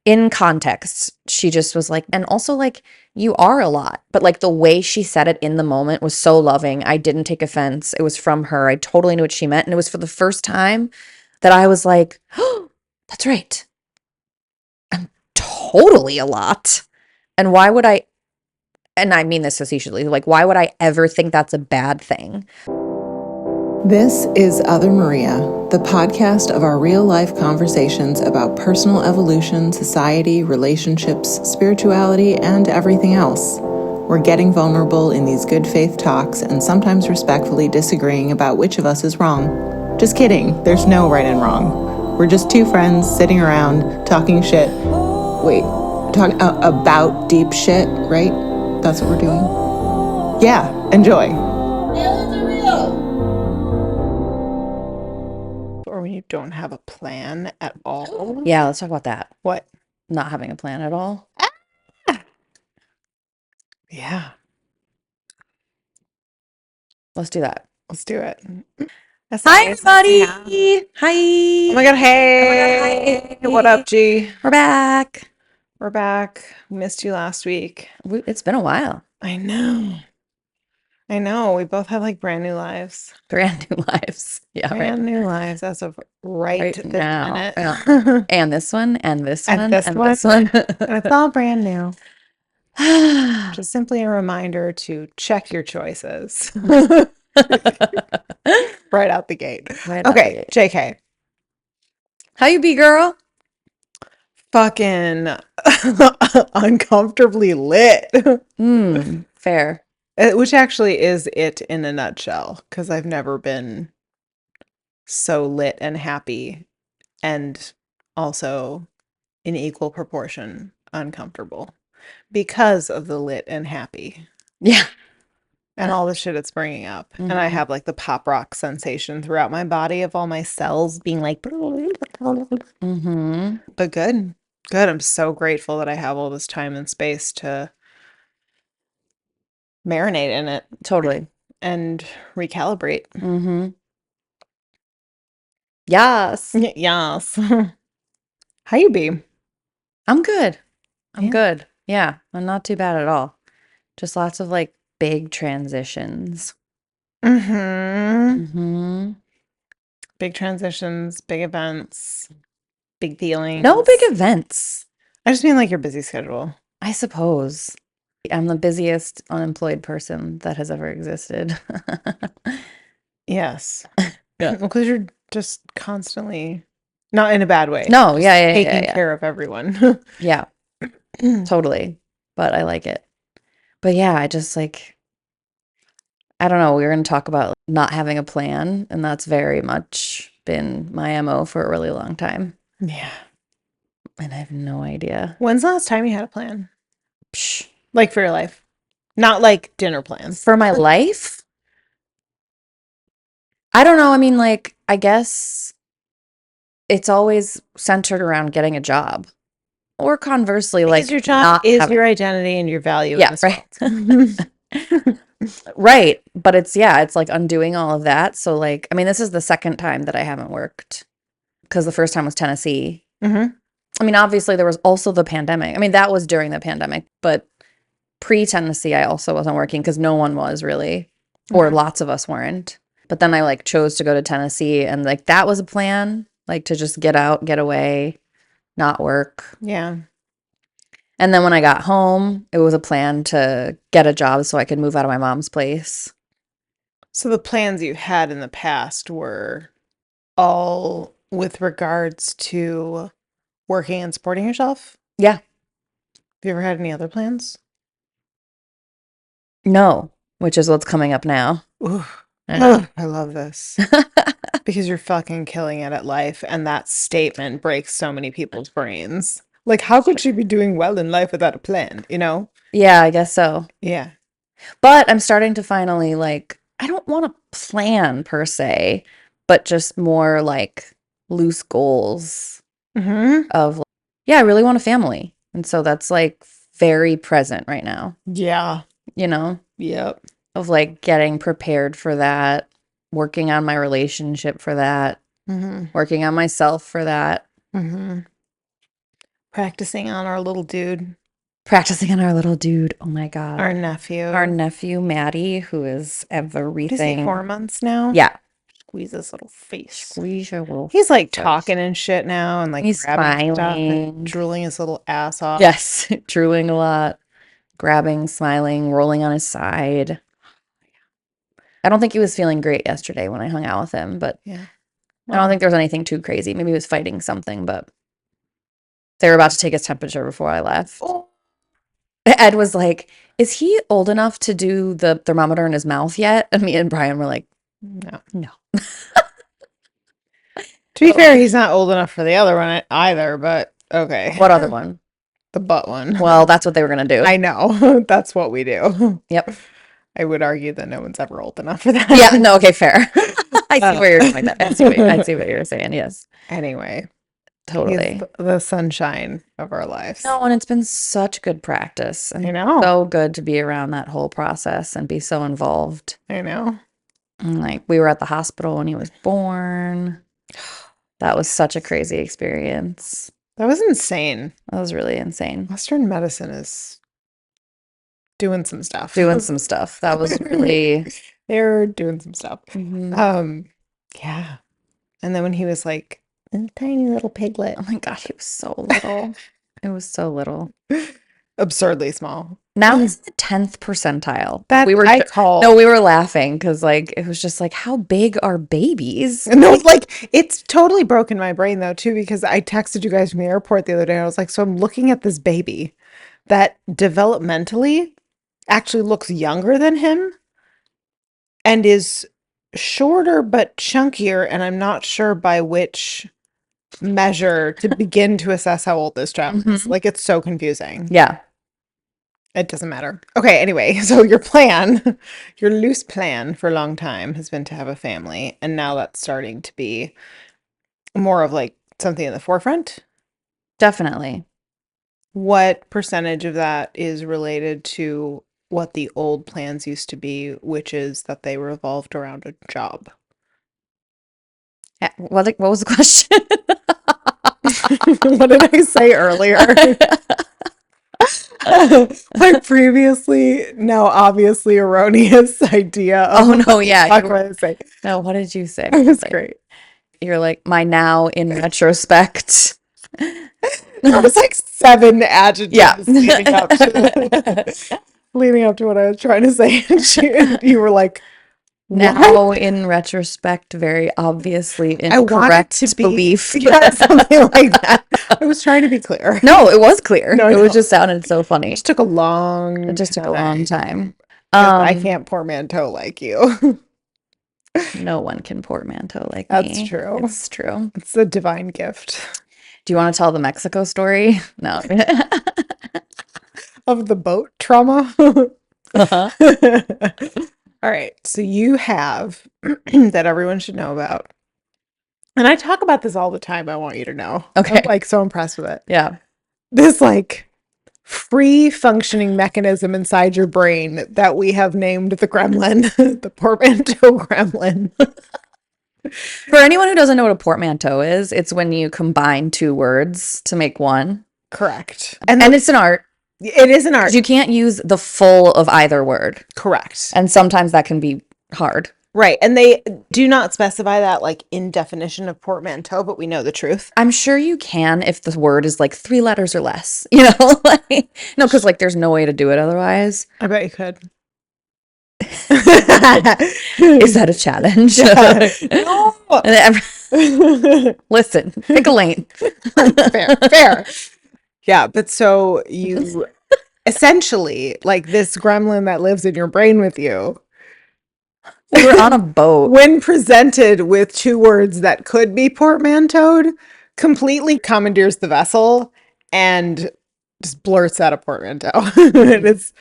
in context, she just was like, and also like, you are a lot. But like the way she said it in the moment was so loving. I didn't take offense. It was from her. I totally knew what she meant. And it was for the first time that I was like, oh, that's right. I'm totally a lot. And why would I, and I mean this facetiously, like, why would I ever think that's a bad thing? This is Other Maria, the podcast of our real-life conversations about personal evolution, society, relationships, spirituality, and everything else. We're getting vulnerable in these good faith talks and sometimes respectfully disagreeing about which of us is wrong. Just kidding, there's no right and wrong. We're just two friends sitting around talking shit. Wait, talking about deep shit, right? That's what we're doing? Yeah, enjoy. Or when you don't have a plan at all. Yeah, let's talk about that. What? Not having a plan at all. Yeah, Let's do that. let's do it. That's Hi, nice. everybody. Yeah. Hi. Oh my god, hey. Oh my God, hi. What up, G? We're back. We're back. Missed you last week. It's been a while. I know. We both have like brand new lives. Brand new lives. Yeah, Brand new lives as of right this now. minute. Yeah. And this one, and this one, And this and one. this one. And it's all brand new. Just simply a reminder to check your choices. Right out the gate. Right out Okay, the gate. JK. How you be, girl? Fucking uncomfortably lit. Fair. Which actually is it in a nutshell, because I've never been so lit and happy and also in equal proportion uncomfortable because of the lit and happy Yeah. and all the shit it's bringing up. And I have like the pop rock sensation throughout my body of all my cells being like, but good. I'm so grateful that I have all this time and space to marinate in it. Totally. And recalibrate. Yes. Yes. How you be? I'm good. I'm Yeah. good. Yeah. I'm not too bad at all. Just lots of like big transitions. Big transitions, big events, big feelings. No big events. I just mean like your busy schedule. I suppose. I'm the busiest unemployed person that has ever existed. Yes. Yeah. Because you're just constantly, not in a bad way. No, just yeah, taking yeah. care of everyone. Yeah, totally. But I like it. But yeah, I just like, I don't know. We were going to talk about not having a plan, and that's very much been my MO for a really long time. Yeah. And I have no idea. When's the last time you had a plan? Psh. Like for your life? Not like dinner plans. For my life? I don't know. I mean, like, I guess it's always centered around getting a job. Or conversely, Because like your job is your identity and your value. Yeah, right. Right. But it's like undoing all of that. So like, I mean, this is the second time that I haven't worked because the first time was Tennessee. I mean, obviously there was also the pandemic. I mean, that was during the pandemic, but pre-Tennessee, I also wasn't working because no one was really, or lots of us weren't. But then I like chose to go to Tennessee, and like that was a plan, like to just get out, get away, not work. Yeah. And then when I got home, it was a plan to get a job so I could move out of my mom's place. So the plans you had in the past were all with regards to working and supporting yourself? Yeah. Have you ever had any other plans? No, which is what's coming up now. Ooh, I love this. Because you're fucking killing it at life, and that statement breaks so many people's brains. Like, how could she be doing well in life without a plan, you know? Yeah, I guess so. Yeah. But I'm starting to finally like, I don't want a plan per se, but just more like loose goals of like, yeah, I really want a family. And so that's like very present right now. Yeah. You know? Yep. Of like getting prepared for that, working on my relationship for that, working on myself for that. Practicing on our little dude, Practicing on our little dude. Oh my God. our nephew. Our nephew, Maddie, who is What is he, everything. 4 months now? Yeah. Squeeze his little face. Squeeze your little He's like face. talking and shit now and like He's grabbing stuff and smiling. drooling his little ass off. Yes. Drooling a lot. Grabbing, smiling, rolling on his side. I don't think he was feeling great yesterday when I hung out with him, but Yeah. I don't think there was anything too crazy. Maybe he was fighting something, but they were about to take his temperature before I left. Oh. Ed was like, "Is he old enough to do the thermometer in his mouth yet?" And me and Brian were like, No. "No." To be fair, he's not old enough for the other one either, but okay. What other one? The butt one. Well, that's what they were going to do. I know. That's what we do. Yep. I would argue that no one's ever old enough for that. Yeah, no, okay, fair. I see where you're going with that. I see what you're saying. Yes. Anyway, Totally. he's the sunshine of our lives. No, and it's been such good practice and I know. so good to be around that whole process and be so involved. I know. And like we were at the hospital when he was born. That was such a crazy experience. That was insane. That was really insane. Western medicine is doing some stuff. Doing some stuff. That was really They're doing some stuff. Mhm. Yeah. And then when he was like a tiny little piglet. Oh my gosh, he was so little. It was so little. Absurdly small. Now he's in the 10th percentile. That we were No, we were laughing because like it was just like, how big are babies? no, like it's totally broken my brain though too, because I texted you guys from the airport the other day. I was like, so I'm looking at this baby that developmentally actually looks younger than him and is shorter but chunkier, and I'm not sure by which measure to begin to assess how old this child is. Like it's so confusing. Yeah. It doesn't matter. Okay, anyway, so your plan, your loose plan for a long time has been to have a family, and now that's starting to be more of like something in the forefront. Definitely. What percentage of that is related to what the old plans used to be, which is that they revolved around a job? What was the question? What did I say earlier? My previously, now obviously erroneous idea of Oh no, yeah. what I was saying. No, what did you say? It was great. You're like, my now in retrospect. There was like 7 adjectives Yeah. leading up to what I was trying to say. And you were like, Now what? in retrospect, very obviously I want it incorrect to be belief. yeah, something like that. I was trying to be clear. No, it was clear. No, It no. was just sounded so funny. It just took a long It just took a long time. 'Cause I can't portmanteau like you. No one can portmanteau like That's me. true. It's true. It's a divine gift Do you want to tell the Mexico story? No. of the boat trauma. Uh-huh. All right. So you have that everyone should know about. And I talk about this all the time. I want you to know. Okay. I'm like so impressed with it. Yeah. This like free functioning mechanism inside your brain that we have named the gremlin, the portmanteau gremlin. For anyone who doesn't know what a portmanteau is, it's when you combine two words to make one. Correct. And it's an art. It is an art. 'Cause you can't use the full of either word. Correct. And sometimes that can be hard. Right. And they do not specify that like in definition of portmanteau, but we know the truth. I'm sure you can if the word is like 3 letters or less, you know? Like, no, because like there's no way to do it otherwise. I bet you could. Is that a challenge? No. Listen, pick a lane. Fair. Yeah, but so you essentially like this gremlin that lives in your brain with you. We were on a boat. When presented with 2 words that could be portmanteaued, completely commandeers the vessel and just blurts out a portmanteau. And it's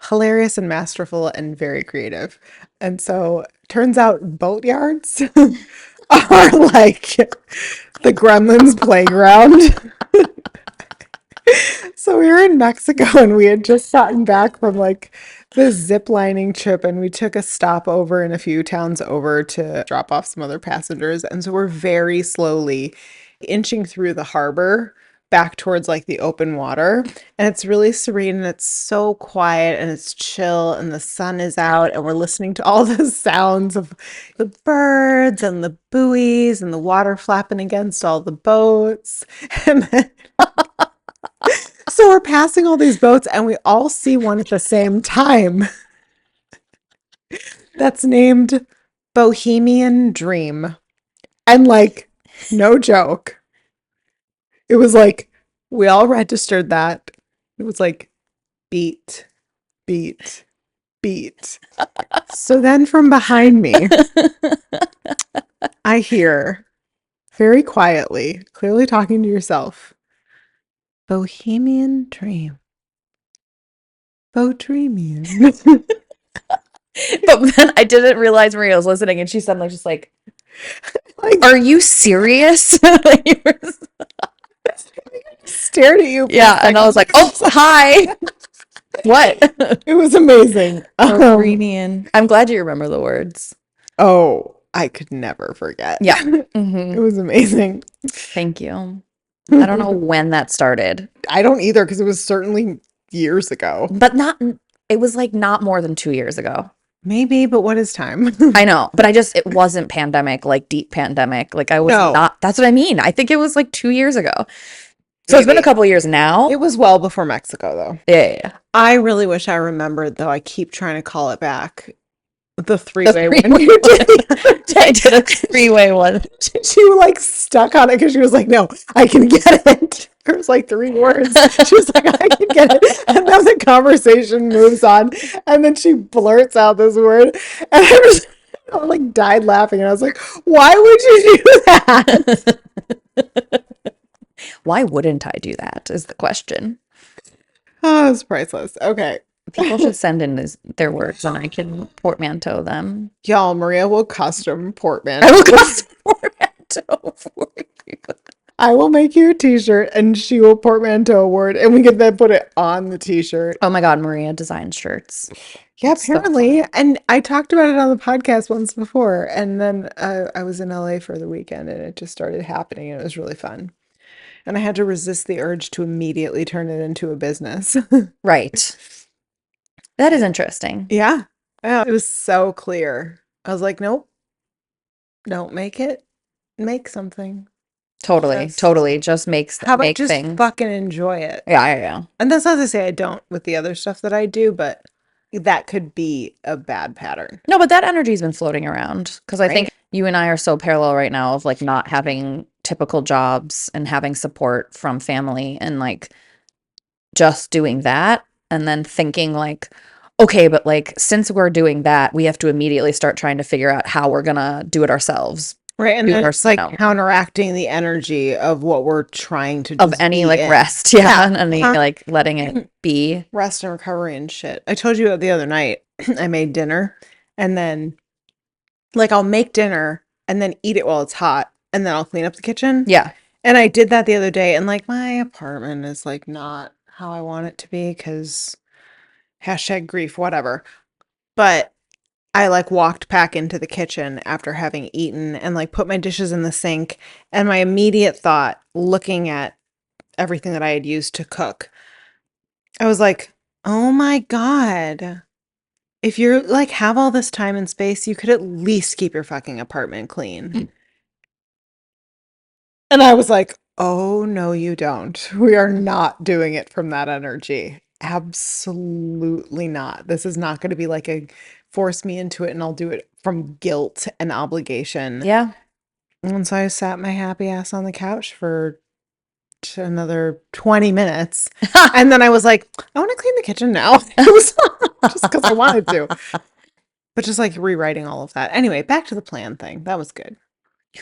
hilarious and masterful and very creative. And so turns out boatyards are like the gremlins playground. So we were in Mexico and we had just gotten back from like this zip lining trip, and we took a stop over in a few towns over to drop off some other passengers. And so we're very slowly inching through the harbor back towards like the open water, and it's really serene and it's so quiet and it's chill and the sun is out and we're listening to all the sounds of the birds and the buoys and the water flapping against all the boats. And then so we're passing all these boats and we all see one at the same time that's named Bohemian Dream. And like, no joke, it was like we all registered that. It was like beat, beat, beat. So then from behind me, I hear very quietly, clearly talking to yourself, Bohemian Dream. Bodremian. But then I didn't realize Maria was listening, and she suddenly just like, Like, "Are you serious?" Like, you were stared at you. yeah, and I was like, "Oh, hi." What? It was amazing. Bohemian. I'm glad you remember the words. Oh, I could never forget. Yeah. It Mm-hmm. was amazing. Thank you. I don't know when that started, I don't either, because it was certainly years ago. but not. It was like not more than 2 years ago. Maybe, but what is time? I know, but it wasn't pandemic, like deep pandemic. Like I was No. not. That's what I mean. I think it was like 2 years ago. So it's been Maybe. a couple years now. It was well before Mexico, though. Yeah. I really wish I remembered, though. I keep trying to call it back. The three-way three-way one you did the other day. I did a three-way one. She like stuck on it because she was like, no, I can get it. There was like 3 words. She was like, I can get it. And then the conversation moves on. And then she blurts out this word. And I like died laughing. And I was like, why would you do that? Why wouldn't I do that is the question. Oh, it's priceless. Okay. People should send in their words and I can portmanteau them. Y'all, Maria will custom portmanteau. I will custom portmanteau for you. I will make you a t-shirt and she will portmanteau a word and we can then put it on the t-shirt. Oh my God, Maria designs shirts. Yeah, So apparently. And I talked about it on the podcast once before. And then I was in LA for the weekend and it just started happening and it was really fun. And I had to resist the urge to immediately turn it into a business. Right. That is interesting. Yeah. Yeah. It was so clear. I was like, nope, don't make it. Make something. Totally. Just- Totally. Just How about make just things. fucking enjoy it? Yeah. And that's not to say I don't with the other stuff that I do, but that could be a bad pattern. No, but that energy's been floating around because I Right. think you and I are so parallel right now of like not having typical jobs and having support from family and like just doing that and then thinking like, okay, but like since we're doing that, we have to immediately start trying to figure out how we're gonna do it ourselves. Right. And Do then our- it's like no. counteracting the energy of what we're trying to Of just any be like in. rest, yeah, Yeah. and any like letting it be. Rest and recovery and shit. I told you the other night I made dinner and then like I'll make dinner and then eat it while it's hot and then I'll clean up the kitchen. Yeah. And I did that the other day and like my apartment is like not how I want it to be because #grief, whatever. But I like walked back into the kitchen after having eaten and like put my dishes in the sink. And my immediate thought, looking at everything that I had used to cook, I was like, oh my God. If you're like have all this time and space, you could at least keep your fucking apartment clean. And I was like, oh no, you don't. We are not doing it from that energy. Absolutely not. This is not going to be like a force me into it and I'll do it from guilt and obligation. Yeah. And so I sat my happy ass on the couch for another 20 minutes. And then I was like, I want to clean the kitchen now. It was just because I wanted to. But just like rewriting all of that. Anyway, back to the plan thing. That was good.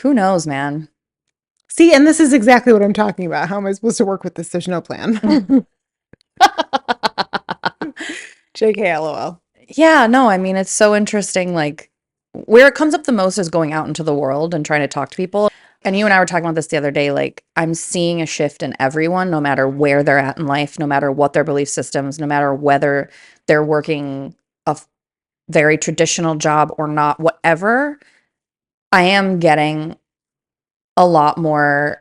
Who knows, man? See, and this is exactly what I'm talking about. How am I supposed to work with this? There's no plan. JK LOL. Yeah, no, I mean, it's so interesting. Like, where it comes up the most is going out into the world and trying to talk to people. And you and I were talking about this the other day. Like, I'm seeing a shift in everyone, no matter where they're at in life, no matter what their belief systems, no matter whether they're working a very traditional job or not, whatever. I am getting a lot more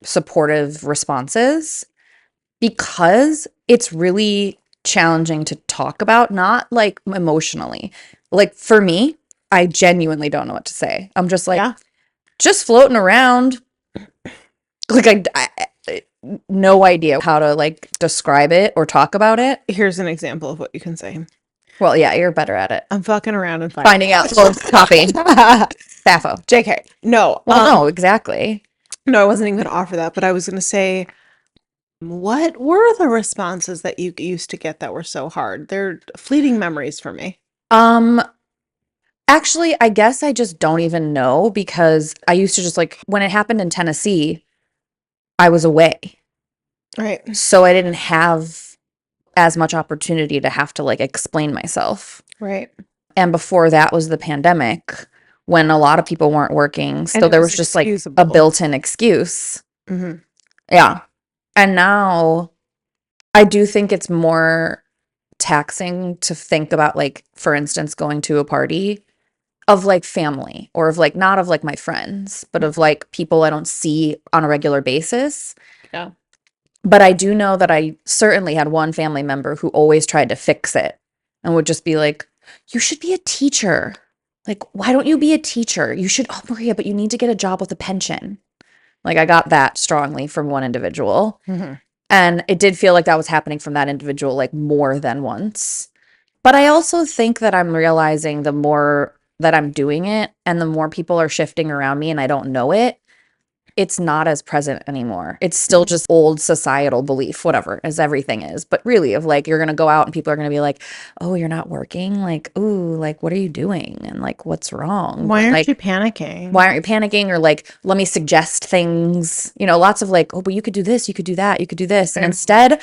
supportive responses because it's really challenging to talk about, not like emotionally. Like for me, I genuinely don't know what to say. I'm just like, Yeah. just floating around. Like no idea how to like describe it or talk about it. Here's an example of what you can say. Well, yeah, you're better at it. I'm fucking around and Finding out. Well, copy. Sappho. JK. No. Well, no, exactly. No, I wasn't even going to offer that, but I was going to say, what were the responses that you used to get that were so hard? They're fleeting memories for me. Um, Actually, I guess I just don't even know because I used to just like when it happened in Tennessee, I was away. Right. So I didn't have as much opportunity to have to like explain myself. Right. And before that was the pandemic when a lot of people weren't working. So And it there was was just like a excusable. built-in excuse. Mm-hmm. Yeah. And now I do think it's more taxing to think about like, for instance, going to a party of like family or of like not of like my friends, but of like people I don't see on a regular basis. Yeah. But I do know that I certainly had one family member who always tried to fix it and would just be like, you should be a teacher. Like, why don't you be a teacher? You should, oh, Maria, but you need to get a job with a pension. Like, I got that strongly from one individual. Mm-hmm. And it did feel like that was happening from that individual like more than once. But I also think that I'm realizing the more that I'm doing it and the more people are shifting around me and I don't know it, it's not as present anymore. It's still just old societal belief, whatever, as everything is. But really, of like, you're going to go out and people are going to be like, oh, you're not working? Like, ooh, like, what are you doing? And like, what's wrong? Why aren't Like, you panicking? why aren't you panicking? Or like, let me suggest things, you know, lots of like, oh, but you could do this, you could do that, you could do this. And instead,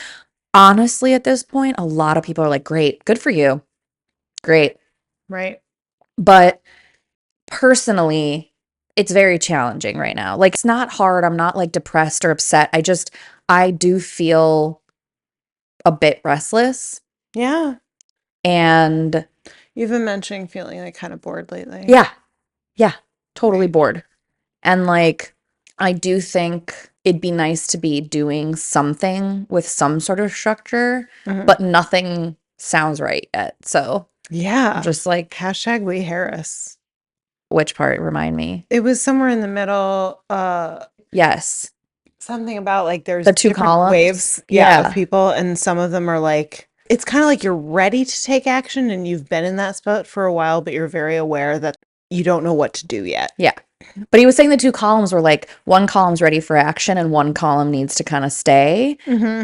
honestly, at this point, a lot of people are like, great, good for you. Great. Right. But personally, it's very challenging right now. Like, it's not hard. I'm not like depressed or upset. I do feel a bit restless. Yeah. And You've been mentioning feeling like kind of bored lately. yeah, totally Right. bored. And like, I do think it'd be nice to be doing something with some sort of structure, Mhm. but nothing sounds right yet. So Yeah. I'm just like, Hashtag Lee Harris. which part? Remind me. It was somewhere in the middle. Yes. Something about like there's The two different columns. waves, of Yeah. people, and some of them are like it's kind of like you're ready to take action and you've been in that spot for a while, but you're very aware that you don't know what to do yet. Yeah. But he was saying the two columns were like one column's ready for action and one column needs to kind of stay,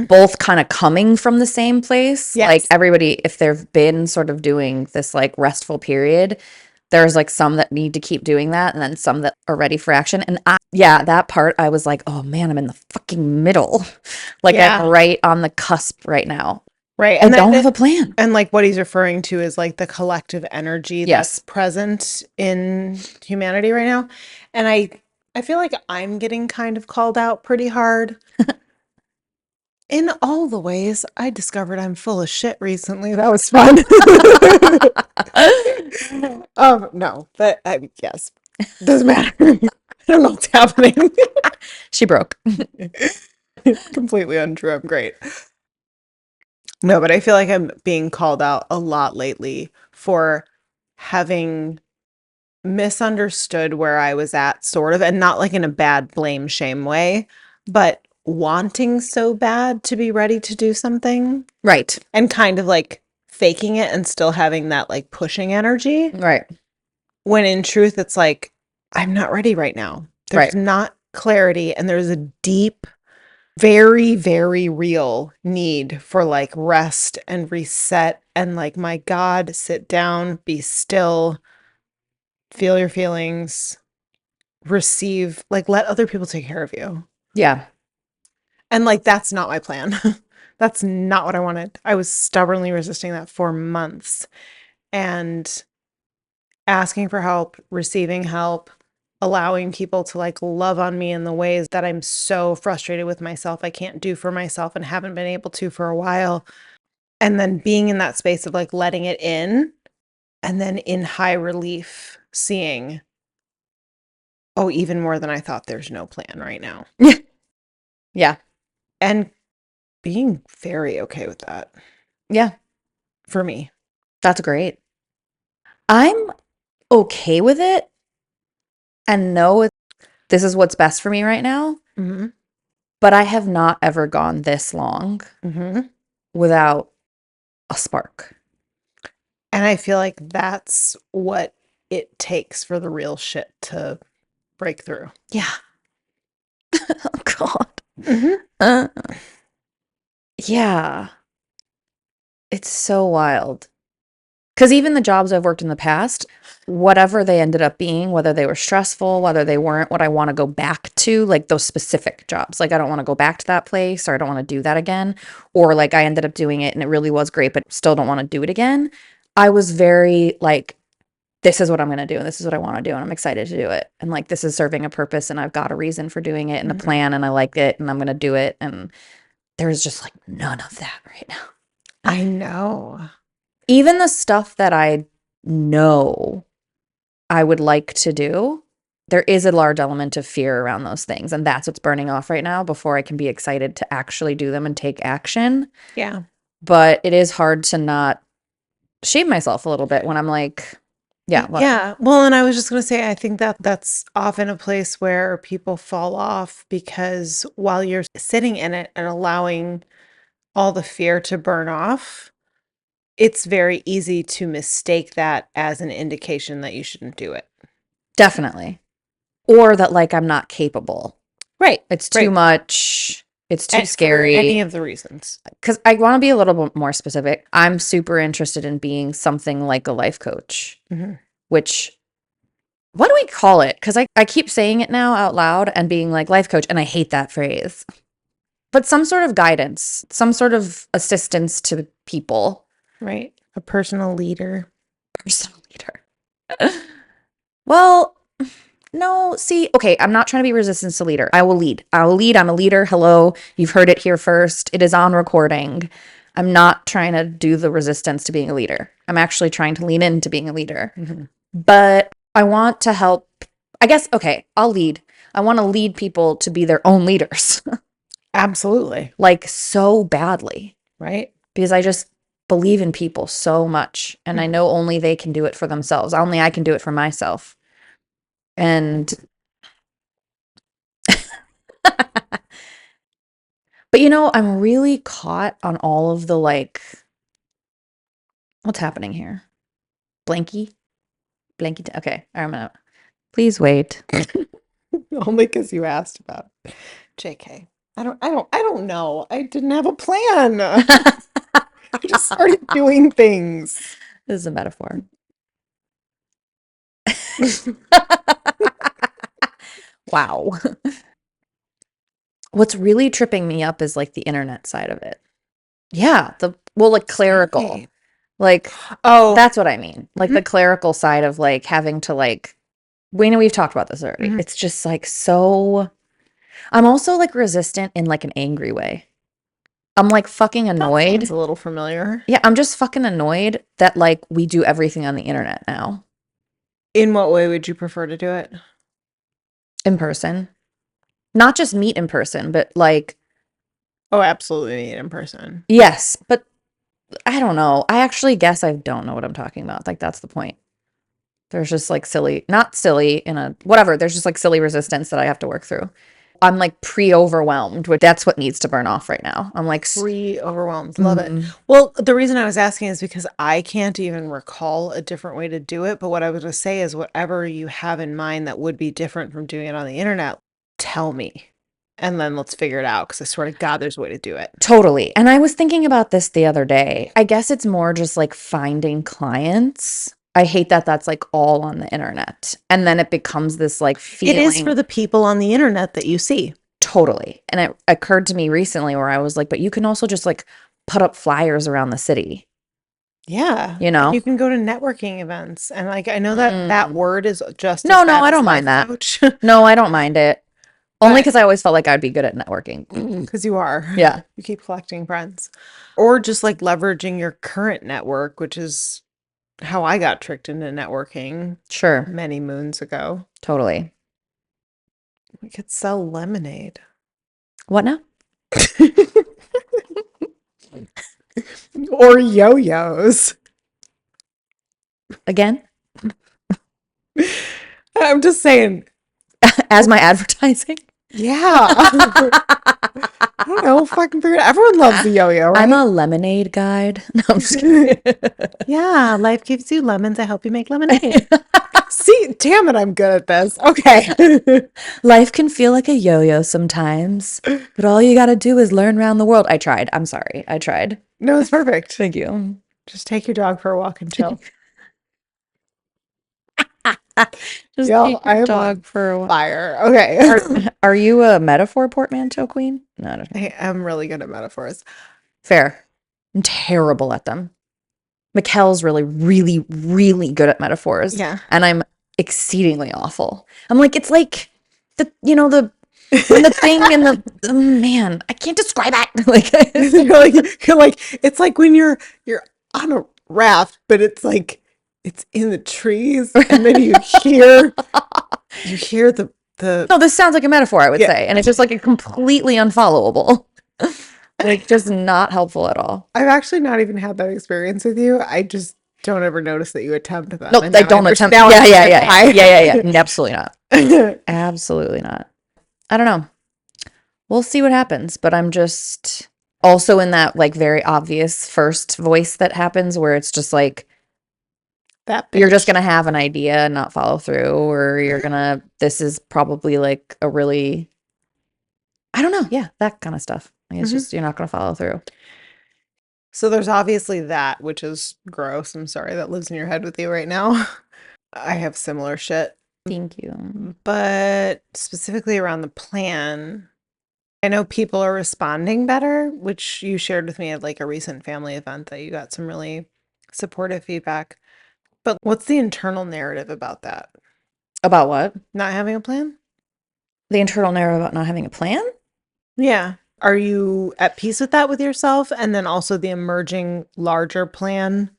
both kind of coming from the same place. Yes. Like everybody, if they've been sort of doing this like restful period, there's like some that need to keep doing that and then some that are ready for action. And yeah, that part I was like, oh man, I'm in the fucking middle. Like Yeah. I'm right on the cusp right now. Right. I And don't that, have a plan. and like what he's referring to is like the collective energy Yes. that's present in humanity right now. And I feel like I'm getting kind of called out pretty hard. In all the ways I discovered I'm full of shit recently. That was fun. No, but yes, doesn't matter. I don't know what's happening. She broke. Completely untrue. I'm great. No, but I feel like I'm being called out a lot lately for having misunderstood where I was at, sort of, and not like in a bad blame shame way, but wanting so bad to be ready to do something Right. and kind of like faking it and still having that like pushing energy. Right. When in truth, it's like, I'm not ready right now. There's Right. not clarity, and there's a deep, very, very real need for like rest and reset and like, my God, sit down, be still, feel your feelings, receive, like, let other people take care of you. Yeah. And like, that's not my plan. That's not what I wanted. I was stubbornly resisting that for months and asking for help, receiving help, allowing people to like love on me in the ways that I'm so frustrated with myself I can't do for myself and haven't been able to for a while. And then being in that space of like letting it in and then in high relief seeing, oh, even more than I thought, there's no plan right now. Yeah. And being very okay with that Yeah. for me. That's great. I'm okay with it and know this is what's best for me right now, Mm-hmm. but I have not ever gone this long Mm-hmm. without a spark. And I feel like that's what it takes for the real shit to break through. Yeah. Oh God. Mm-hmm. Uh, yeah. It's so wild. Because even the jobs I've worked in the past, whatever they ended up being, whether they were stressful, whether they weren't what I want to go back to, like those specific jobs, like I don't want to go back to that place or I don't want to do that again. Or like I ended up doing it and it really was great, but still don't want to do it again. I was very like, this is what I'm going to do and this is what I want to do and I'm excited to do it. And like, this is serving a purpose and I've got a reason for doing it and a Mm-hmm. plan and I like it and I'm going to do it. And there's just like none of that right now. I know. Even the stuff that I know I would like to do, there is a large element of fear around those things. And that's what's burning off right now before I can be excited to actually do them and take action. Yeah. But it is hard to not shame myself a little bit when I'm like, yeah, what? Yeah. Well, and I was just going to say, I think that that's often a place where people fall off because while you're sitting in it and allowing all the fear to burn off, it's very easy to mistake that as an indication that you shouldn't do it. Definitely. Or that like I'm not capable. Right. It's too Right. much. It's too For any scary. of the reasons. Because I want to be a little bit more specific. I'm super interested in being something like a life coach, Mm-hmm. which what do we call it? Because I keep saying it now out loud and being like life coach, and I hate that phrase. But some sort of guidance, some sort of assistance to people. Right. A personal leader. Personal leader. Well, no, see, okay, I'm not trying to be resistance to leader. I will lead. I will lead. I'm a leader. Hello. You've heard it here first. It is on recording. I'm not trying to do the resistance to being a leader. I'm actually trying to lean into being a leader. Mm-hmm. But I want to help. I guess, okay, I'll lead. I want to lead people to be their own leaders, Absolutely. like so badly, Right. because I just believe in people so much. And I know only they can do it for themselves. Only I can do it for myself. And, but I'm really caught on all of the like, what's happening here? Blanky? Blanky. Okay, I'm gonna, please wait. Only because you asked about it. JK. I don't know. I didn't have a plan. I just started doing things. This is a metaphor. Wow. What's really tripping me up is like the internet side of it. Yeah, like clerical. Right. Like Oh, that's what I mean. Like the clerical side of like having to like we know we've talked about this already. Mhm. It's just like so I'm also like resistant in like an angry way. I'm like fucking that sounds annoyed. a little familiar. Yeah, I'm just fucking annoyed that like we do everything on the internet now In what way would you prefer to do it? in person. Not just meet in person, but like Oh, absolutely meet in person. yes, but I don't know. I actually guess I don't know what I'm talking about. Like that's the point. There's just like silly, not silly in a whatever. There's just like silly resistance that I have to work through. I'm like pre-overwhelmed, which that's what needs to burn off right now. I'm like, Overwhelmed. Love it. Well, the reason I was asking is because I can't even recall a different way to do it. But what I was going to say is whatever you have in mind that would be different from doing it on the internet, tell me. And then let's figure it out because I swear to God, there's a way to do it. totally. And I was thinking about this the other day. I guess it's more just like finding clients. I hate that that's like all on the internet. And then it becomes this like It is for feeling. the people on the internet that you see. Totally. And it occurred to me recently where I was like, but you can also just like put up flyers around the city, Yeah. you And know? you can go to networking events. And like, I know that that Mm. word is just as No, bad I as don't mind life that. coach. No, I don't mind it. Only But because I always felt like I'd be good at networking. because you are, Yeah, you keep collecting friends. Or just like leveraging your current network, which is how I got tricked into networking sure. many moons ago. Totally. We could sell lemonade. What now? Or yo-yos. Again? I'm just saying. As my advertising? Yeah. I don't know. Fucking figure it out. Everyone loves the yo-yo, right? I'm a lemonade guide. No, I'm just kidding. Yeah, life gives you lemons. I help you make lemonade. See, damn it, I'm good at this. Okay. Life can feel like a yo-yo sometimes, but all you gotta do is learn around the world. I tried. I'm sorry. I tried. No, it's perfect. Thank you. Just take your dog for a walk and chill. Just Y'all, take I your am dog on for a while. fire. Okay. Are you a metaphor portmanteau queen? No, I don't know. I am really good at metaphors. Fair. I'm terrible at them. Mikkel's really, really, really good at metaphors. Yeah. And I'm exceedingly awful. I'm like, it's like the when the thing and the man, I can't describe it. Like you're like, it's like when you're on a raft, but it's like it's in the trees, and then you hear the No, this sounds like a metaphor, I would Yeah. say. And it's just like a completely unfollowable. Like just not helpful at all. I've actually not even had that experience with you. I just don't ever notice that you attempt them. No, And I now don't attempt. now I Yeah. understand Absolutely not. why. Absolutely not. I don't know. We'll see what happens, but I'm just also in that like very obvious first voice that happens where it's just like That you're just bitch. gonna have an idea and not follow through, or this is probably like a really, I don't know, yeah, that kind of stuff. Like it's just you're not gonna follow through. So there's obviously that, which is gross. I'm sorry that lives in your head with you right now. I have similar shit. Thank you. But specifically around the plan, I know people are responding better, which you shared with me at like a recent family event that you got some really supportive feedback. But what's the internal narrative about that? About what? Not having a plan? The internal narrative about not having a plan? Yeah. Are you at peace with that with yourself? And then also the emerging larger plan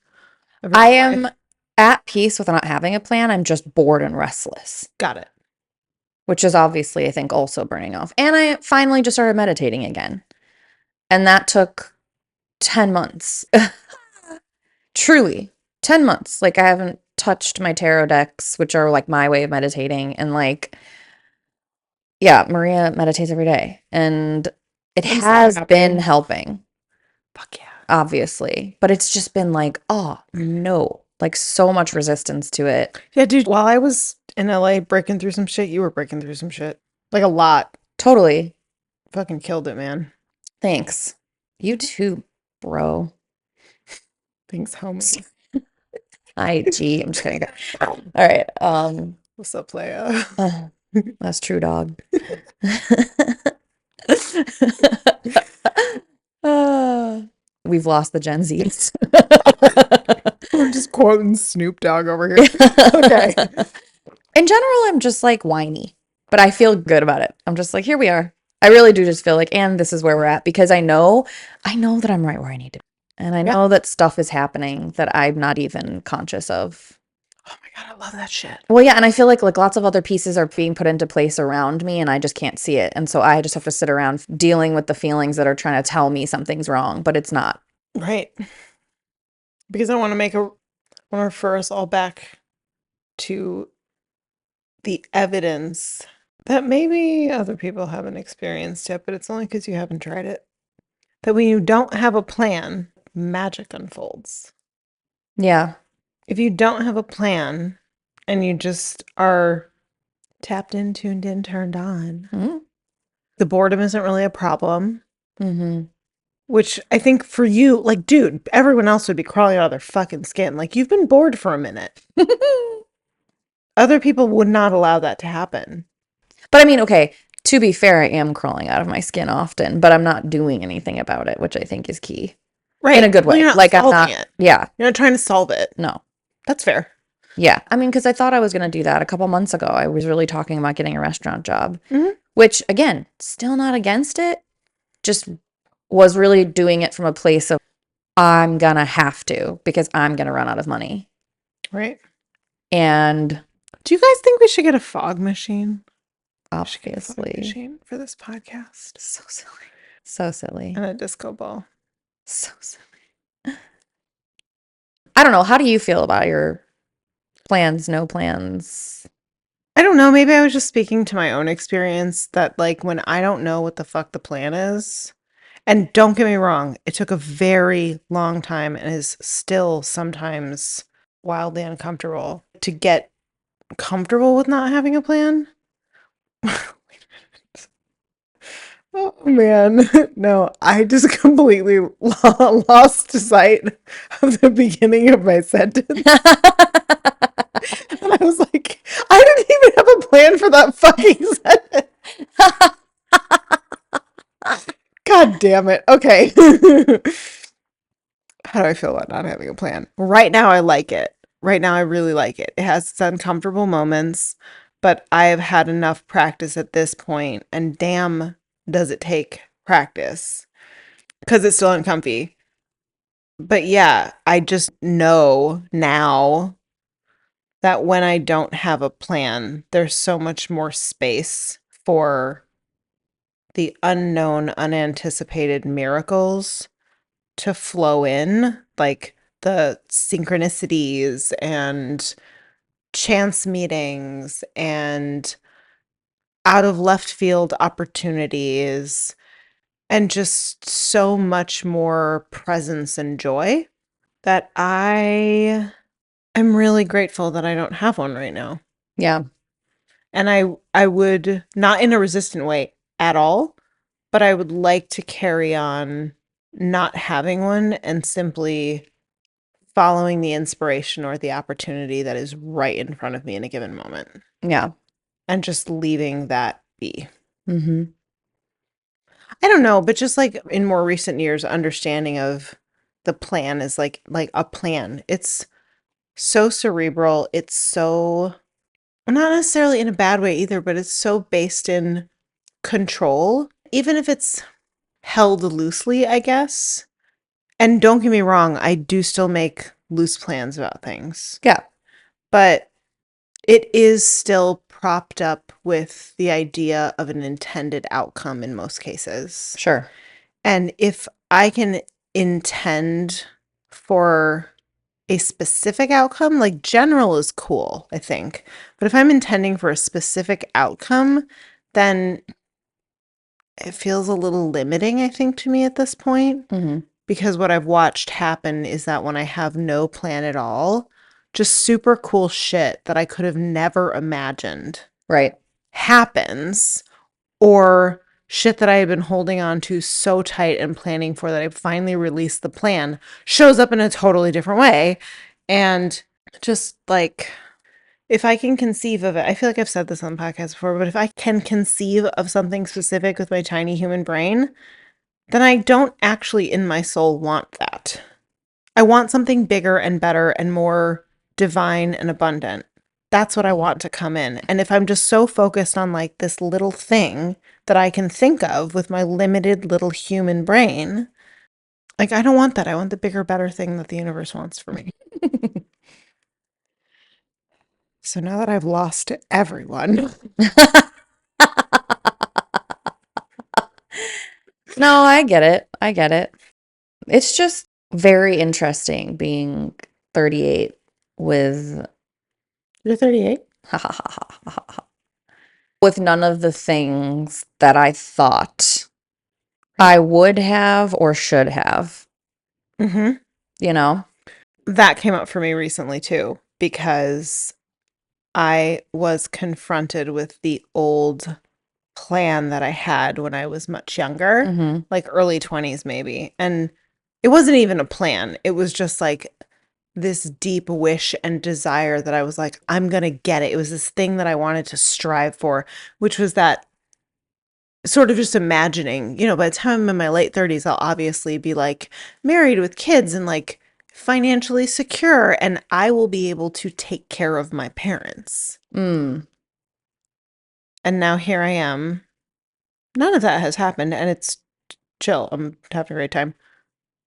of your I life? am at peace with not having a plan. I'm just bored and restless, Got it. which is obviously, I think, also burning off. And I finally just started meditating again. And that took 10 months. Truly, 10 months. Like, I haven't touched my tarot decks, which are like my way of meditating. And like, yeah, Maria meditates every day. And it I'm so has happy. been helping, Fuck yeah. obviously. But it's just been like, oh, no. Like, so much resistance to it. Yeah, dude, while I was in LA breaking through some shit, you were breaking through some shit. Like a lot. Totally. Fucking killed it, man. Thanks. You too, bro. Thanks, homie. IG. I'm just kidding. All right. What's up, playa? That's true, dog. We've lost the Gen Zs. We're just quoting Snoop Dogg over here. Okay. In general, I'm just like whiny, but I feel good about it. I'm just like, here we are. I really do just feel like, and this is where we're at because I know that I'm right where I need to be. And I know that stuff is happening that I'm not even conscious of. Oh my God, I love that shit. Well, yeah, and I feel like lots of other pieces are being put into place around me and I just can't see it. And so I just have to sit around dealing with the feelings that are trying to tell me something's wrong, but it's not. Right. Because I want to refer us all back to the evidence that maybe other people haven't experienced yet, but it's only because you haven't tried it. That when you don't have a plan, magic unfolds. Yeah. If you don't have a plan and you just are tapped in, tuned in, turned on, Mm-hmm. the boredom isn't really a problem. Mm-hmm. Which I think for you, like, dude, everyone else would be crawling out of their fucking skin. Like, you've been bored for a minute. Other people would not allow that to happen. But I mean, okay, to be fair, I am crawling out of my skin often, but I'm not doing anything about it, which I think is key. Right. In a good way. Well, you're not like I'm solving not it. Yeah. You're not trying to solve it. No. That's fair. Yeah. I mean, because I thought I was going to do that a couple months ago. I was really talking about getting a restaurant job, which again, still not against it. Just was really doing it from a place of I'm gonna have to because I'm gonna run out of money. Right. And do you guys think we should get a fog machine? I should get a photo obviously. machine for this podcast. So silly. So silly. And a disco ball. So silly. I don't know. How do you feel about your plans, no plans? I don't know. Maybe I was just speaking to my own experience that, like, when I don't know what the fuck the plan is, and don't get me wrong, it took a very long time and is still sometimes wildly uncomfortable to get comfortable with not having a plan. Oh man, no, I just completely lost sight of the beginning of my sentence. And I was like, I didn't even have a plan for that fucking sentence. God damn it. Okay. How do I feel about not having a plan? Right now, I like it. Right now, I really like it. It has its uncomfortable moments, but I have had enough practice at this point, and damn, does it take practice because it's still uncomfy. But yeah, I just know now that when I don't have a plan, there's so much more space for the unknown, unanticipated miracles to flow in, like the synchronicities and chance meetings and out of left field opportunities and just so much more presence and joy that I am really grateful that I don't have one right now. Yeah. And I would, not in a resistant way at all, but I would like to carry on not having one and simply following the inspiration or the opportunity that is right in front of me in a given moment Yeah. and just leaving that be. Mm-hmm. I don't know, but just like in more recent years, understanding of the plan is like a plan. It's so cerebral. It's so, not necessarily in a bad way either, but it's so based in control, even if it's held loosely, I guess. And don't get me wrong, I do still make loose plans about things, Yeah. but it is still propped up with the idea of an intended outcome in most cases. Sure. And if I can intend for a specific outcome, like general is cool, I think. But if I'm intending for a specific outcome, then it feels a little limiting, I think, to me at this point. Mm-hmm. Because what I've watched happen is that when I have no plan at all, just super cool shit that I could have never imagined Right. happens, or shit that I had been holding on to so tight and planning for that I finally released the plan shows up in a totally different way. And just like, if I can conceive of it, I feel like I've said this on the podcast before, but if I can conceive of something specific with my tiny human brain, then I don't actually in my soul want that. I want something bigger and better and more divine and abundant. That's what I want to come in. And if I'm just so focused on like this little thing that I can think of with my limited little human brain, like I don't want that. I want the bigger, better thing that the universe wants for me. So now that I've lost everyone. No, I get it. I get it. It's just very interesting being 38 with You're 38? with none of the things that I thought I would have or should have, Mm-hmm. you know? That came up for me recently too, because I was confronted with the old plan that I had when I was much younger, Mm-hmm. like early 20s maybe. And it wasn't even a plan. It was just like this deep wish and desire that I was like, I'm going to get it. It was this thing that I wanted to strive for, which was that sort of just imagining, by the time I'm in my late 30s, I'll obviously be like married with kids and like financially secure, and I will be able to take care of my parents. Mm. And now here I am. None of that has happened, and it's chill. I'm having a great time.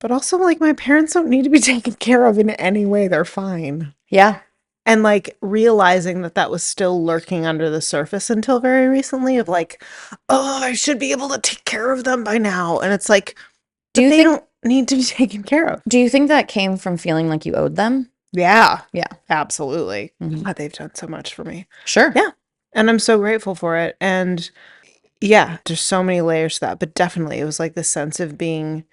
But also, like, my parents don't need to be taken care of in any way. They're fine. Yeah. And like realizing that that was still lurking under the surface until very recently of like, oh, I should be able to take care of them by now. And it's like, Do but you they think don't need to be taken care of. do you think that came from feeling like you owed them? Yeah, Yeah. absolutely. Mhm. God, they've done so much for me. Sure. Yeah. And I'm so grateful for it. And yeah, there's so many layers to that. But definitely, it was like the sense of being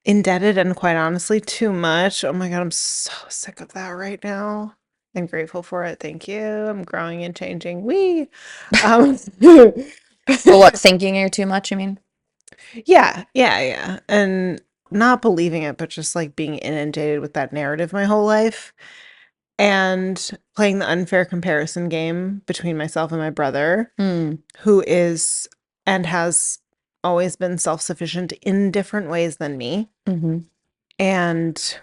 indebted and quite honestly, too much. Oh my God, I'm so sick of that right now. And grateful for it. Thank you. I'm growing and changing. Wee. Um, But what, thinking you're too much, you mean? yeah. And not believing it, but just like being inundated with that narrative my whole life. And playing the unfair comparison game between myself and my brother, Mm. who is and has always been self-sufficient in different ways than me. Mm-hmm. And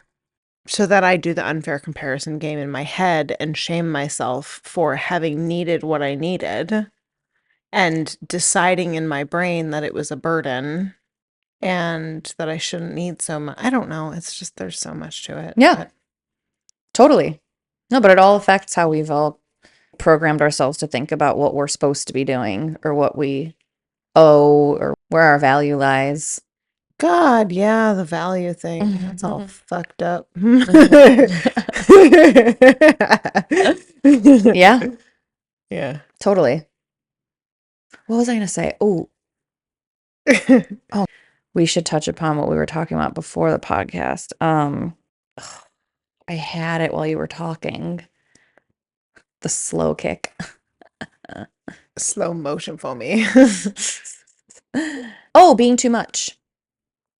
so that I do the unfair comparison game in my head and shame myself for having needed what I needed and deciding in my brain that it was a burden and that I shouldn't need so much. I don't know. It's just there's so much to it. Yeah, But totally. No, but it all affects how we've all programmed ourselves to think about what we're supposed to be doing or what we owe or where our value lies. God, yeah, the value thing. That's all fucked up. Yeah, Yeah. totally. What was I going to say? Oh, we should touch upon what we were talking about before the podcast. I had it while you were talking. The slow kick. Slow motion for me. Oh, being too much.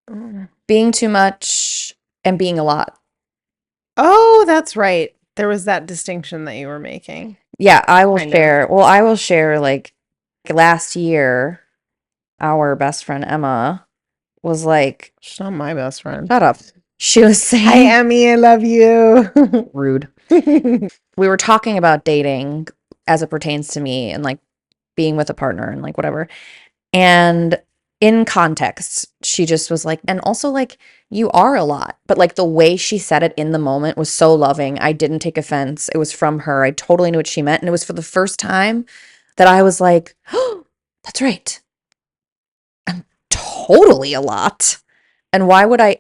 Mm. Being too much and being a lot. Oh, that's right. There was that distinction that you were making. Yeah, I will Kind of. share. Well, I will share like last year, our best friend Emma was like, She's not my best friend. shut up. She was Hi, saying, Emmy. I love you. rude. We were talking about dating as it pertains to me and like being with a partner and like whatever. And in context, she just was like, and also like, you are a lot. But like the way she said it in the moment was so loving. I didn't take offense. It was from her. I totally knew what she meant. And it was for the first time that I was like, oh, that's right. I'm totally a lot. And why would I?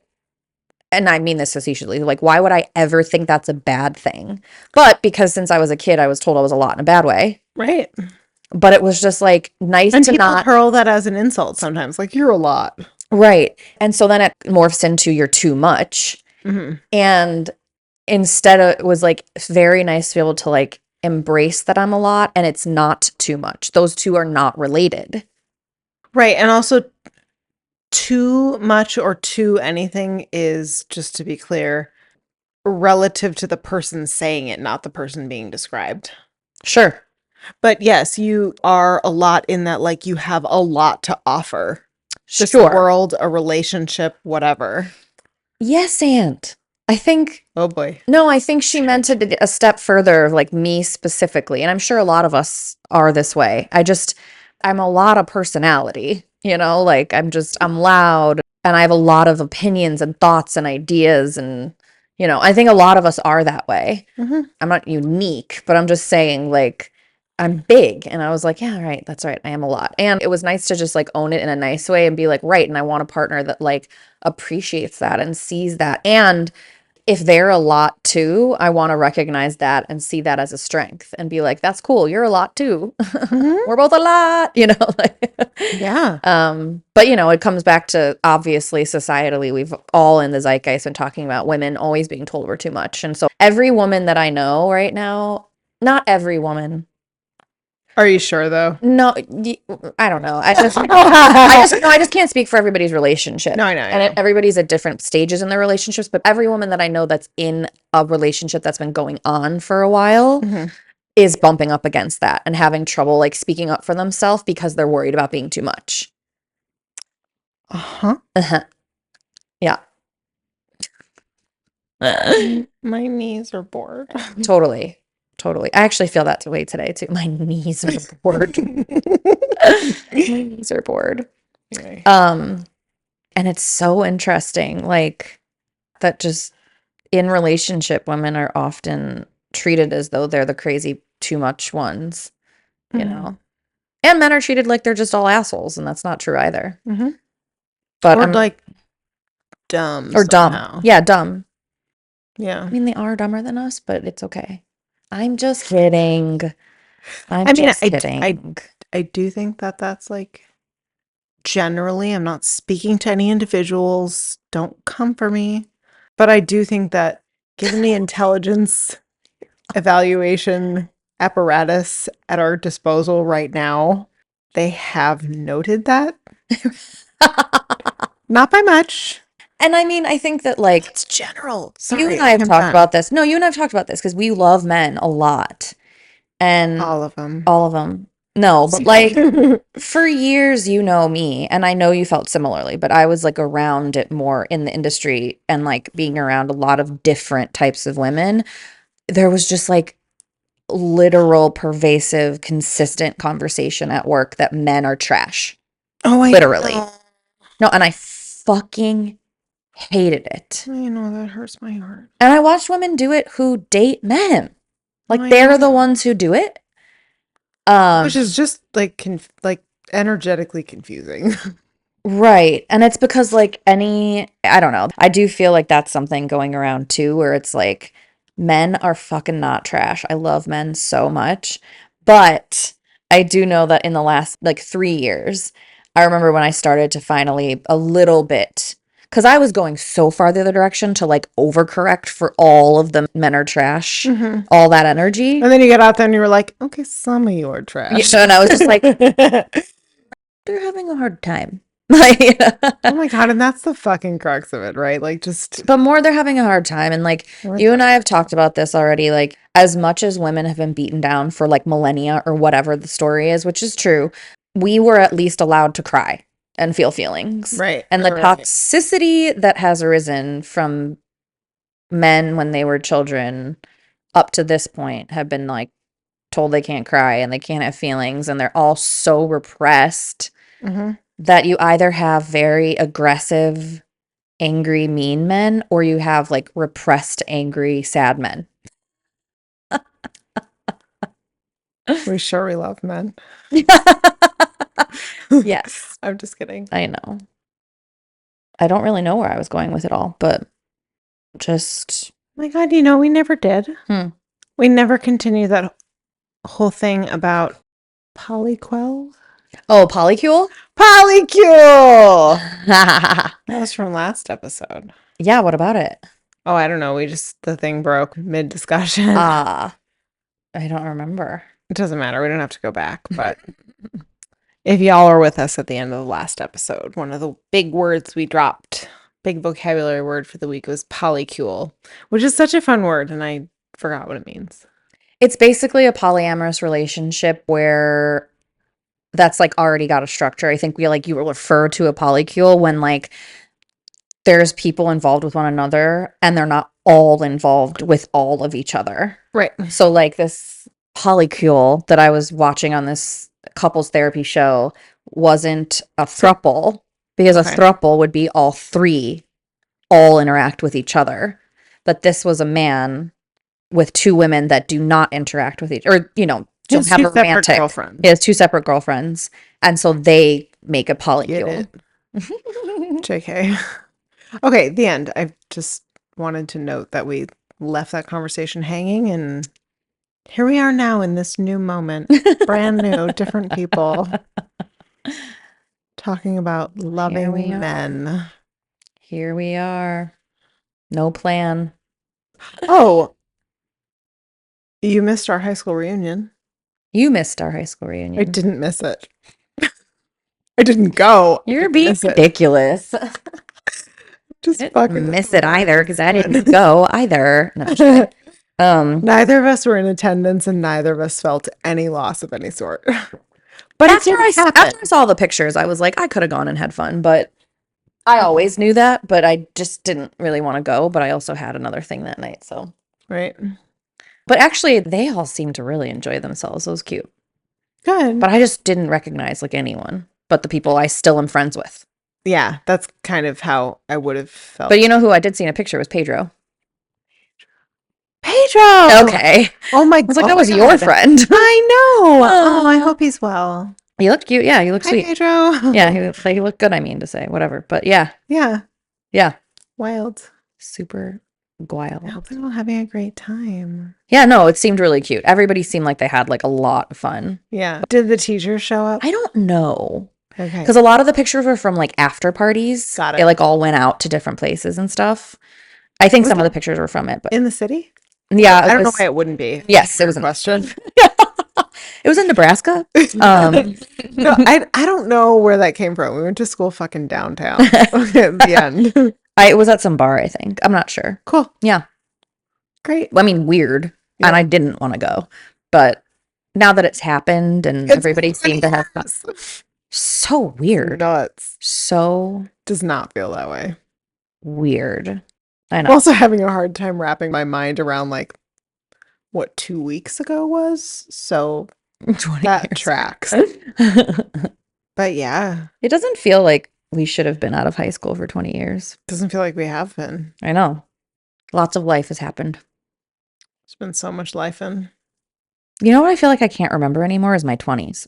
And I mean this facetiously, like, why would I ever think that's a bad thing? But because since I was a kid, I was told I was a lot in a bad way. Right. But it was just like nice And to people not. hurl that as an insult sometimes. Like, you're a lot. Right. And so then it morphs into you're too much. Mm-hmm. And instead of, it was like very nice to be able to like embrace that I'm a lot and it's not too much. Those two are not related. Right. And also, too much or too anything is, just to be clear, relative to the person saying it, not the person being described. Sure. But yes, you are a lot in that, like, you have a lot to offer this Sure. world, a relationship, whatever. Yes, and I think, Oh boy. no, I think she meant it a step further, of like me specifically. And I'm sure a lot of us are this way. I'm a lot of personality, like I'm loud and I have a lot of opinions and thoughts and ideas. And, I think a lot of us are that way. Mm-hmm. I'm not unique, but I'm just saying like I'm big. And I was like, yeah, right. That's right. I am a lot. And it was nice to just like own it in a nice way and be like, right. And I want a partner that like appreciates that and sees that. And if they're a lot too, I want to recognize that and see that as a strength and be like, that's cool. You're a lot too. Mm-hmm. We're both a lot, like, Yeah. but it comes back to obviously societally, we've all in the zeitgeist been talking about women always being told we're too much. And so every woman that I know right now, not every woman. Are you sure though? No, I don't know. I just can't speak for everybody's relationship. No, I know. And everybody's at different stages in their relationships, but every woman that I know that's in a relationship that's been going on for a while is bumping up against that and having trouble like speaking up for themselves because they're worried about being too much. Uh-huh. Yeah. My knees are bored. Totally. I actually feel that way today too. My knees are bored. My knees are bored. Okay. And it's so interesting, like that just in relationship, women are often treated as though they're the crazy too much ones, you Mhm. know. And men are treated like they're just all assholes, and that's not true either. Mm-hmm. But Or I'm like dumb or dumb. somehow. Yeah, dumb. Yeah. I mean, they are dumber than us, but it's okay. I'm just kidding. I'm I mean, just kidding. I do think that that's like generally, I'm not speaking to any individuals. Don't come for me. But I do think that given the intelligence evaluation apparatus at our disposal right now, they have noted that. Not by much. And I mean, I think that like It's general. you and Sorry, I okay, have I'm talked done. about this. No, you and I have talked about this because we love men a lot. And All of them. all of them. No, but like for years, you know me, and I know you felt similarly, but I was like around it more in the industry and like being around a lot of different types of women. There was just like literal, pervasive, consistent conversation at work that men are trash. Oh, I Literally. know. No, and I fucking hated it. I know that hurts my heart. And I watched women do it who date men. Like I they're the know. ones who do it. Which is just like like energetically confusing. Right. And it's because like I don't know. I do feel like that's something going around too, where it's like men are fucking not trash. I love men so much. But I do know that in the last like 3 years, I remember when I started to finally a little bit, because I was going so far the other direction to like overcorrect for all of the men are trash, Hmm. all that energy. And then you get out there and you were like, okay, some of you are trash. And I was just like, they're having a hard time. Like, Oh my God. And that's the fucking crux of it, right? Like just but more they're having a hard time. And like we're you and I have tired. talked about this already, like as much as women have been beaten down for like millennia or whatever the story is, which is true, we were at least allowed to cry and feel feelings. Right. And the Right. toxicity that has arisen from men when they were children up to this point have been like told they can't cry and they can't have feelings and they're all so repressed Hmm. that you either have very aggressive angry, mean men, or you have like repressed, angry, sad men. We love men. Yes, I'm just kidding. I know. I don't really know where I was going with it all, but just My God, you know, we never did. hmm. We never continued that whole thing about polyquel. Oh, polycule? Polycule! That was from last episode. Yeah, what about it? Oh, I don't know. The thing broke mid discussion. Ah, I don't remember. It doesn't matter. We don't have to go back. But if y'all are with us at the end of the last episode, one of the big words we dropped, big vocabulary word for the week was polycule, which is such a fun word. And I forgot what it means. It's basically a polyamorous relationship where that's like already got a structure. I think you will refer to a polycule when like there's people involved with one another and they're not all involved with all of each other. Right. So like this polycule that I was watching on this couples therapy show wasn't a throuple because a Okay. throuple would be all three all interact with each other. But this was a man with two women that do not interact with each or don't His have two a separate romantic. girlfriends. He has two separate girlfriends and so they make a Get polycule. it. JK. Okay, the end. I just wanted to note that we left that conversation hanging and here we are now in this new moment. Brand new, different people talking about Here we loving are. men. Here we are. No plan. Oh, you missed our high school reunion. You missed our high school I reunion. didn't miss it. I didn't go. I You're didn't being miss it. ridiculous. Just I fucking didn't miss with it the either words. because I didn't go either. No, just kidding. Neither of us were in attendance and neither of us felt any loss of any sort. But it did happen. After I saw the pictures, I was like, I could have gone and had fun, but I always knew that, but I just didn't really want to go. But I also had another thing that night, so. Right. But actually, they all seemed to really enjoy themselves. It was cute. Good. But I just didn't recognize like anyone but the people I still am friends with. Yeah, that's kind of how I would have felt. But you know who I did see in a picture was Pedro. Pedro. Pedro. Okay. Oh my I was like, oh that my was your God. friend. I know. Oh, I Aw. hope he's well. He looked cute. Yeah, he looked Hi, sweet. Pedro. Yeah, he looked good, I mean to say. Whatever. But yeah. Yeah. Yeah. Wild. Super I wild. hope they're all having a great time. Yeah, no, it seemed really cute. Everybody seemed like they had like a lot of fun. Yeah. Did the teachers show up? I don't know. Okay. Because a lot of the pictures were from like after parties. Got it. They like all went out to different places and stuff. I think Was some of it the pictures were from it, but in the city? yeah, I it don't know was. why it wouldn't be. Yes, it was. Question. It was in Nebraska. No, I don't know where that came from. We went to school fucking downtown at the end. It was at some bar, I think. I'm not sure. Cool. Yeah. Great. I mean, weird. Yeah. And I didn't want to go. But now that it's happened and everybody seemed to have fun. So weird. Nuts. So Does not feel that way. weird. I I'm know. also having a hard time wrapping my mind around like what 2 weeks ago was. So 20 that years. tracks. But yeah, It doesn't feel like we should have been out of high school for 20 years. doesn't feel like we have been. I know. Lots of life has happened. There's been so much life in. You know what I feel like I can't remember anymore is my 20s.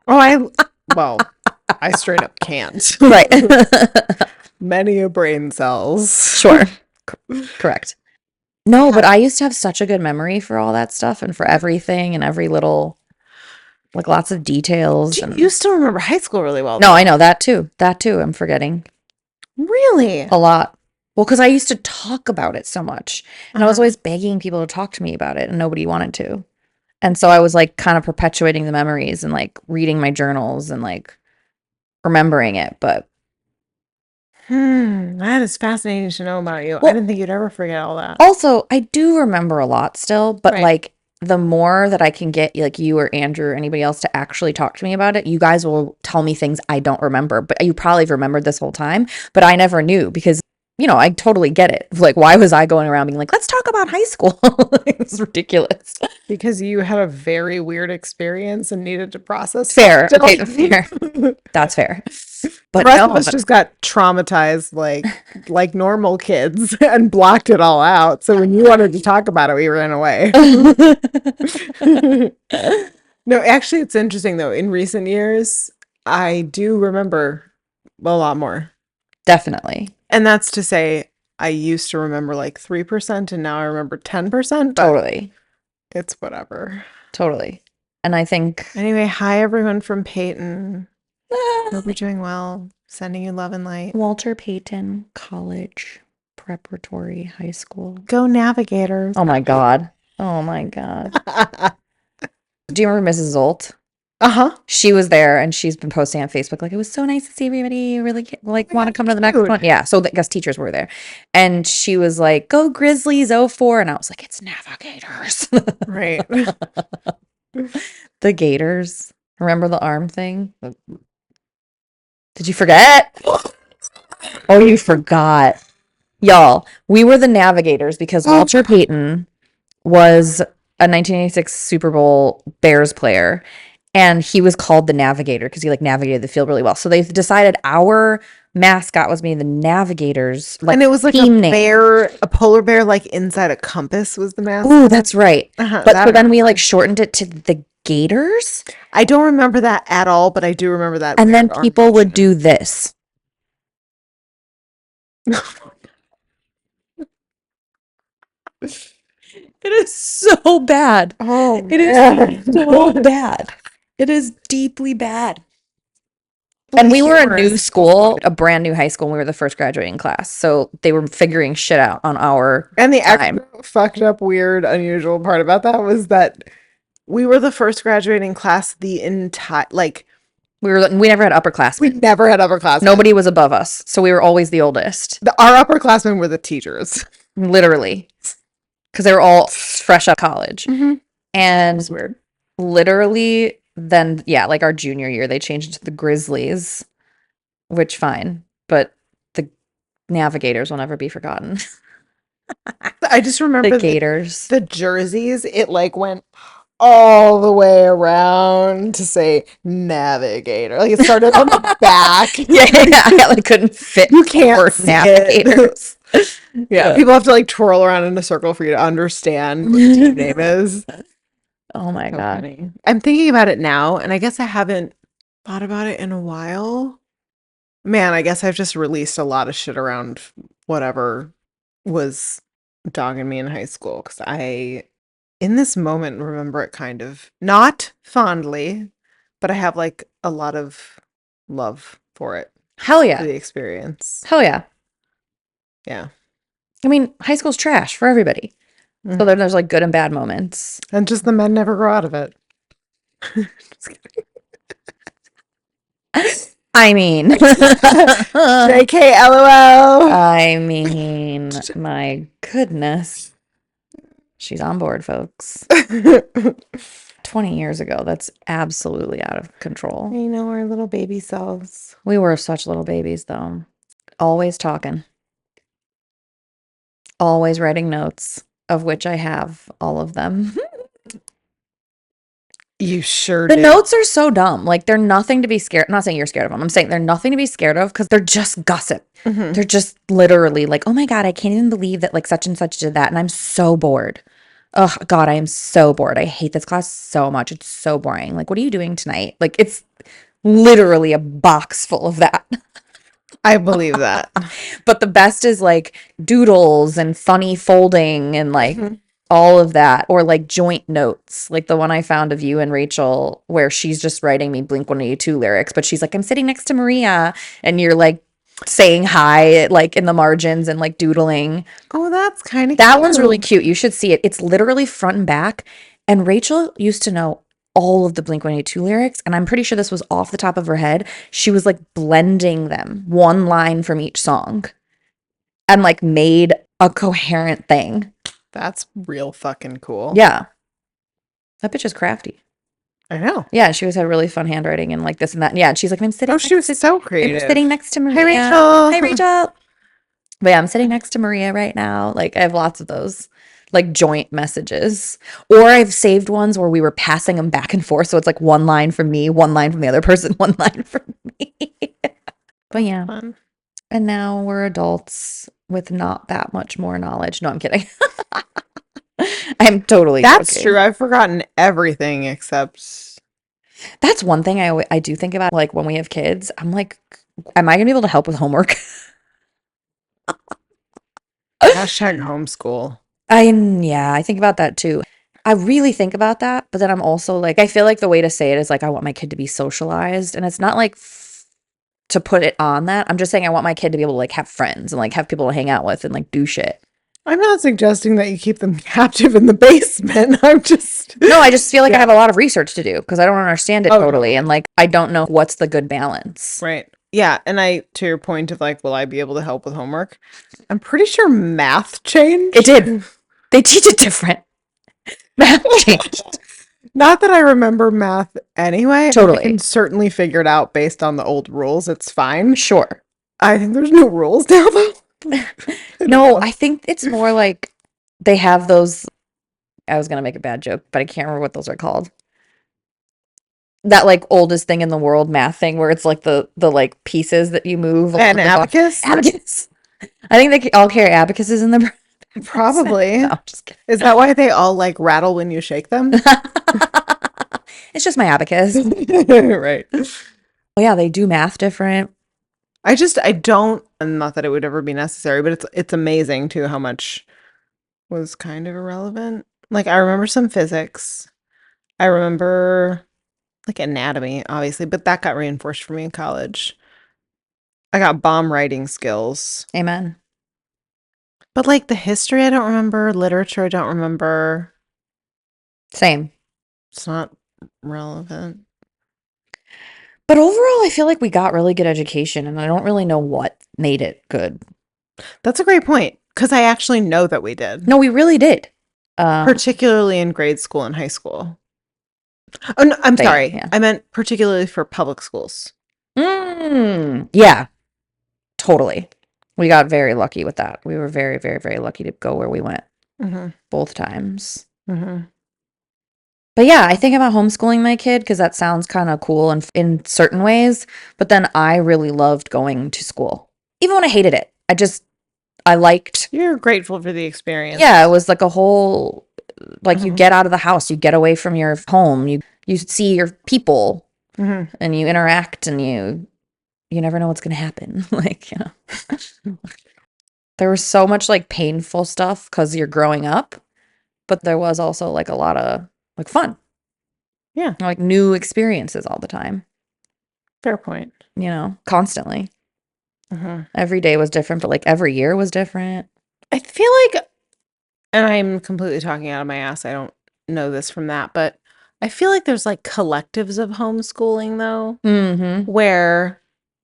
Oh, well, I straight up can't. Right. Many a brain cells. Sure. Correct. No, but I used to have such a good memory for all that stuff and for everything and every little, like lots of details. And You still remember high school really well. no, I know that too. That too. I'm forgetting Really? a lot. Well, because I used to talk about it so much and I was Uh-huh. always begging people to talk to me about it and nobody wanted to. And so I was like kind of perpetuating the memories and like reading my journals and like remembering it. But That is fascinating to know about you. I Well- didn't think you'd ever forget all that. also, I do remember a lot still, but Right. like the more that I can get like you or Andrew or anybody else to actually talk to me about it, you guys will tell me things I don't remember, but you probably have remembered this whole time, but I never knew because, you know, I totally get it. Like, why was I going around being like, let's talk about high school? It's ridiculous. Because you had a very weird experience and needed to process. Fair. stuff. Okay, fair. That's fair. But The rest no, of us just got traumatized like normal kids and blocked it all out. So when you wanted to talk about it, we ran away. No, actually, it's interesting though. In recent years, I do remember a lot more. definitely. And that's to say, I used to remember like 3%, and now I remember 10%. But Totally. it's whatever. Totally. And I think Anyway, hi everyone from Peyton. Hope you're doing well. Sending you love and light. Walter Payton College Preparatory High School. Go Navigators. Oh my God. Oh my God. Do you remember Mrs. Zolt? Uh-huh. She was there and she's been posting on Facebook like, it was so nice to see everybody. Really like want to come to the next cute. one. Yeah. So I guess teachers were there. And she was like, go Grizzlies 04. And I was like, it's Navigators. Right. The Gators. Remember the arm thing? Did you forget? Oh, you forgot. Y'all, we were the Navigators because Walter Payton was a 1986 Super Bowl Bears player. And he was called the Navigator because he like navigated the field really well. So they've decided our mascot was being the Navigators. Like, And it was like a team name. bear, a polar bear, like inside a compass was the mascot. Ooh, that's right. Uh-huh, But that so I then we like shortened it to the Gators. I don't remember that at all, but I do remember that. And then weird arm people would motion. do this. It is so bad. Oh, It is so bad. It is deeply bad. And we were a new school, a brand new high school, and we were the first graduating class. So they were figuring shit out on our And the time. extra fucked up, weird, unusual part about that was that we were the first graduating class the entire, like, We never had we upperclassmen. never had upperclassmen. Nobody was above us. So we were always the oldest. Our upperclassmen were the teachers. Literally. Because they were all fresh out of college. Mm-hmm. And It's weird. literally then, yeah, like our junior year, they changed it to the Grizzlies, which fine. But the Navigators will never be forgotten. I just remember The Gators. the jerseys, it like went all the way around to say navigator. Like it started on the back. Yeah, I like couldn't fit You can't four see it. Navigators. Yeah, people have to like twirl around in a circle for you to understand what the team name is. Oh my So God. funny. I'm thinking about it now, and I guess I haven't thought about it in a while. Man, I guess I've just released a lot of shit around whatever was dogging me in high school because I, in this moment, remember it kind of not fondly, but I have like a lot of love for it, Hell for yeah. the experience. Hell yeah. Yeah. I mean, high school's trash for everybody. So Mhm. there's like good and bad moments. And just the men never grow out of it. Just kidding. I mean, JK, LOL. I mean, my goodness. She's on board, folks. 20 years ago, that's absolutely out of control. I know our little baby selves. We were such little babies, though. Always talking, always writing notes, of which I have all of them. You sure The do. notes are so dumb. Like, they're nothing to be scared. I'm not saying you're scared of them. I'm saying they're nothing to be scared of because they're just gossip. Mhm. They're just literally like, oh my God, I can't even believe that like such and such did that. And I'm so bored. Oh God, I am so bored. I hate this class so much. It's so boring. Like, what are you doing tonight? Like, it's literally a box full of that. I believe that. But the best is like doodles and funny folding and like Mhm. all of that, or like joint notes, like the one I found of you and Rachel, where she's just writing me Blink 182 lyrics, but she's like, I'm sitting next to Maria, and you're like saying hi, like in the margins and like doodling. Oh, that's kind of That one's really cute. cute. You should see it. It's literally front and back. And Rachel used to know all of the Blink 182 lyrics. And I'm pretty sure this was off the top of her head. She was like blending them, one line from each song, and like made a coherent thing. That's real fucking cool. Yeah. That bitch is crafty. I know. Yeah, she always had really fun handwriting and like this and that. And yeah, and she's like, I'm sitting Oh, she was next to so I'm creative. sitting next to Hi, Maria. Rachel. Hi, Rachel. But yeah, I'm sitting next to Maria right now. Like I have lots of those like joint messages. Or I've saved ones where we were passing them back and forth. So it's like one line from me, one line from the other person, one line from me. But yeah. Fun. And now we're adults with not that much more knowledge. No, I'm kidding. I'm totally That's joking. true. I've forgotten everything except. That's one thing I do think about, like when we have kids. I'm like, am I gonna be able to help with homework? Hashtag homeschool. Yeah, I think about that too. I really think about that, but then I'm also like, I feel like the way to say it is like, I want my kid to be socialized, and it's not like to put it on that. I'm just saying I want my kid to be able to like have friends and like have people to hang out with and like do shit. I'm not suggesting that you keep them captive in the basement. I'm just. No, I just feel like I Yeah. have a lot of research to do because I don't understand it Oh, totally, and like I don't know what's the good balance. Right. Yeah. And to your point of like, will I be able to help with homework? I'm pretty sure math changed. It did. They teach it different. Math changed. Not that I remember math anyway. Totally. I can certainly figure it out based on the old rules. It's fine. Sure. I think there's no rules now, though. No, I think it's more like they have those. I was gonna make a bad joke, but I can't remember what those are called. That like oldest thing in the world math thing where it's like the like pieces that you move along An the box. abacus? Abacus. I think they all carry abacuses in them. Probably. No, I'm just kidding. Is that why they all like rattle when you shake them? It's just my abacus. Right. Oh yeah, they do math different. I don't, and not that it would ever be necessary, but it's amazing too how much was kind of irrelevant. Like I remember some physics. I remember like anatomy, obviously, but that got reinforced for me in college. I got bomb writing skills. Amen. But like the history I don't remember, literature I don't remember. Same. It's not relevant. But overall, I feel like we got really good education, and I don't really know what made it good. That's a great point because I actually know that we did. No, we really did. Particularly in grade school and high school. Oh, no, I'm Same, sorry. yeah. I meant particularly for public schools. Yeah, totally. We got very lucky with that. We were very, very, very lucky to go where we went both times. But yeah, I think about homeschooling my kid because that sounds kind of cool in certain ways. But then I really loved going to school, even when I hated it. I liked. You're grateful for the experience. Yeah, it was like a whole, like you get out of the house, you get away from your home, you see your people, and you interact, and you never know what's gonna happen. Like, you know, there was so much like painful stuff because you're growing up, but there was also like a lot of like fun, Yeah. like new experiences all the time. Fair point. You know, constantly. Every day was different, but like every year was different. I feel like, and I'm completely talking out of my ass, I don't know this from that, but I feel like there's like collectives of homeschooling though, where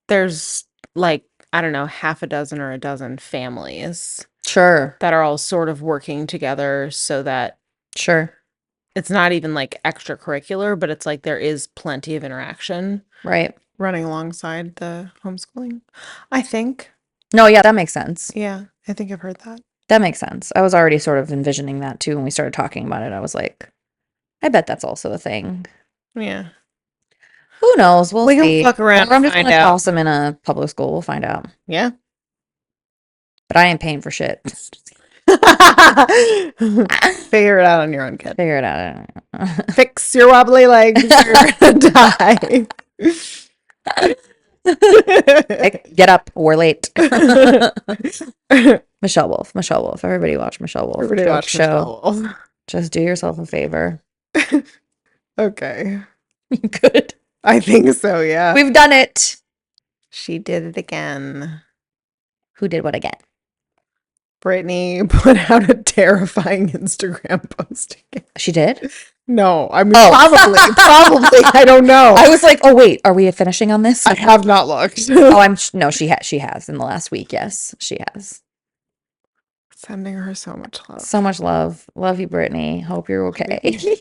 there's like, I don't know, half a dozen or a dozen families Sure. that are all sort of working together so that Sure. it's not even like extracurricular, but it's like there is plenty of interaction Right. running alongside the homeschooling, I think. No, yeah, that makes sense. Yeah, I think I've heard that. That makes sense. I was already sort of envisioning that too when we started talking about it. I was like, I bet that's also a thing. Yeah. Who knows? We'll We can see. fuck around Or I'm and just find gonna out. toss him in a public school. We'll find out. Yeah. But I ain't paying for shit. Figure it out on your own, kid. Figure it out. Fix your wobbly legs. You're gonna die. Get up. We're late. Michelle Wolf. Michelle Wolf. Everybody watch Michelle Wolf. Everybody Joke watch show. Michelle Wolf. Just do yourself a favor. Okay. Good. I think so, yeah. We've done it. She did it again. Who did what again? Brittany put out a terrifying Instagram post again. She did? No, I mean, probably, I don't know. I was like, oh, wait, are we finishing on this? I have not looked. Oh, no, she has in the last week. Yes, she has. Sending her so much love. So much love. Love you, Brittany. Hope you're okay.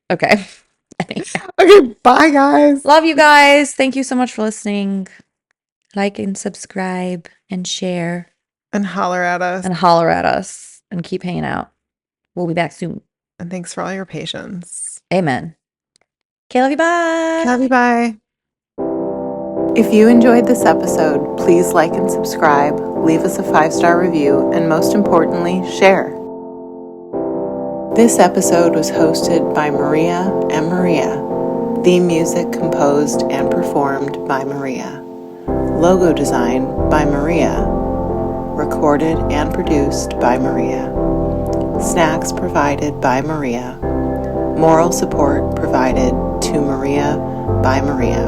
Okay. Okay, bye, guys. Love you guys. Thank you so much for listening. Like and subscribe and share. And holler at us. And holler at us. And keep hanging out. We'll be back soon. And thanks for all your patience. Amen. Okay, love you. Bye. Love you. Bye. If you enjoyed this episode, please like and subscribe, leave us a 5-star review, and most importantly, share. This episode was hosted by Maria and Maria. Theme music composed and performed by Maria. Logo design by Maria. Recorded and produced by Maria. Snacks provided by Maria. Moral support provided to Maria by Maria.